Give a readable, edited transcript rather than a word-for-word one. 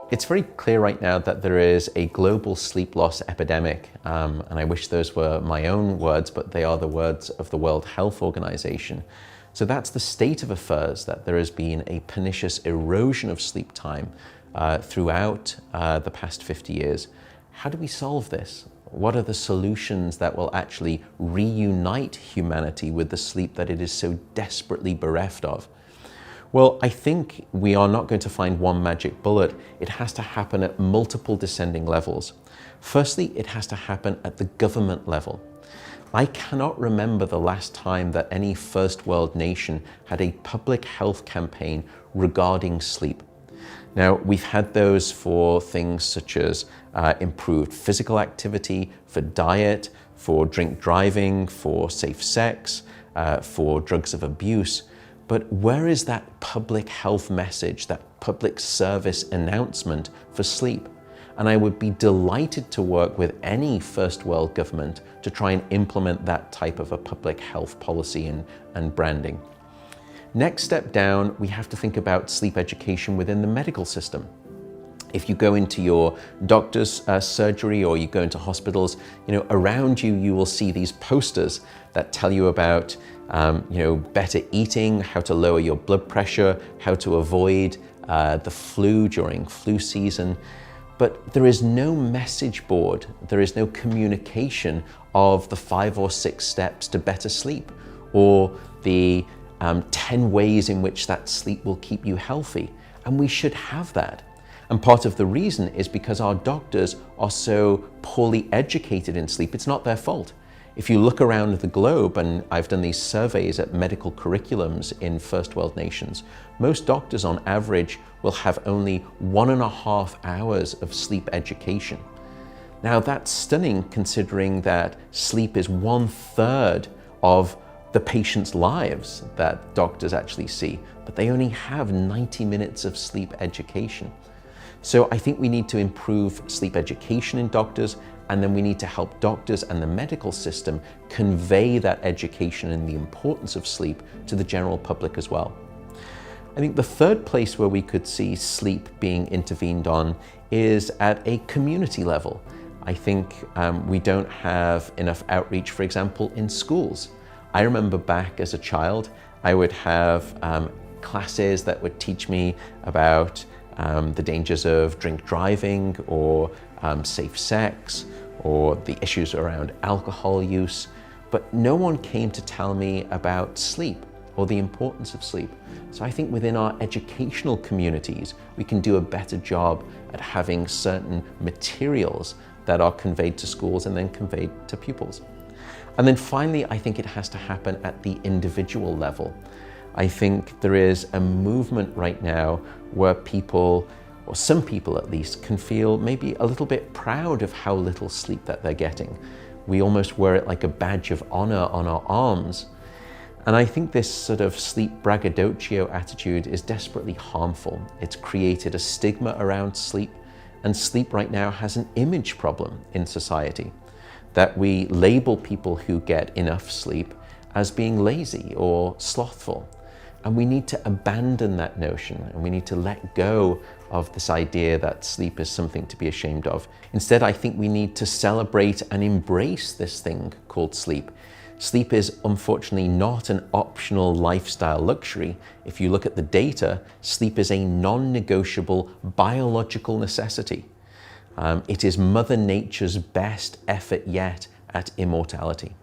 It's very clear right now that there is a global sleep loss epidemic, and I wish those were my own words, but they are the words of the World Health Organization. So that's the state of affairs, that there has been a pernicious erosion of sleep time throughout the past 50 years. How do we solve this? What are the solutions that will actually reunite humanity with the sleep that it is so desperately bereft of? Well, I think we are not going to find one magic bullet. It has to happen at multiple descending levels. Firstly, it has to happen at the government level. I cannot remember the last time that any first world nation had a public health campaign regarding sleep. Now, we've had those for things such as improved physical activity, for diet, for drink driving, for safe sex, for drugs of abuse. But where is that public health message, that public service announcement for sleep? And I would be delighted to work with any first world government to try and implement that type of a public health policy and branding. Next step down, we have to think about sleep education within the medical system. If you go into your doctor's surgery or you go into hospitals, around you, you will see these posters that tell you about better eating, how to lower your blood pressure, how to avoid the flu during flu season. But there is no message board, there is no communication of the 5 or 6 steps to better sleep, or the 10 ways in which that sleep will keep you healthy. And we should have that. And part of the reason is because our doctors are so poorly educated in sleep. It's not their fault. If you look around the globe, and I've done these surveys at medical curriculums in first world nations, most doctors on average will have only 1.5 hours of sleep education. Now that's stunning, considering that sleep is 1/3 of the patient's lives that doctors actually see, but they only have 90 minutes of sleep education. So I think we need to improve sleep education in doctors, and then we need to help doctors and the medical system convey that education and the importance of sleep to the general public as well. I think the third place where we could see sleep being intervened on is at a community level. I think we don't have enough outreach, for example, in schools. I remember back as a child, I would have classes that would teach me about the dangers of drink driving, or safe sex, or the issues around alcohol use, but no one came to tell me about sleep or the importance of sleep. So I think within our educational communities, we can do a better job at having certain materials that are conveyed to schools and then conveyed to pupils. And then finally, I think it has to happen at the individual level. I think there is a movement right now where people, or some people at least, can feel maybe a little bit proud of how little sleep that they're getting. We almost wear it like a badge of honor on our arms. And I think this sort of sleep braggadocio attitude is desperately harmful. It's created a stigma around sleep, and sleep right now has an image problem in society, that we label people who get enough sleep as being lazy or slothful. And we need to abandon that notion, and we need to let go of this idea that sleep is something to be ashamed of. Instead, I think we need to celebrate and embrace this thing called sleep. Sleep is unfortunately not an optional lifestyle luxury. If you look at the data, sleep is a non-negotiable biological necessity. It is Mother Nature's best effort yet at immortality.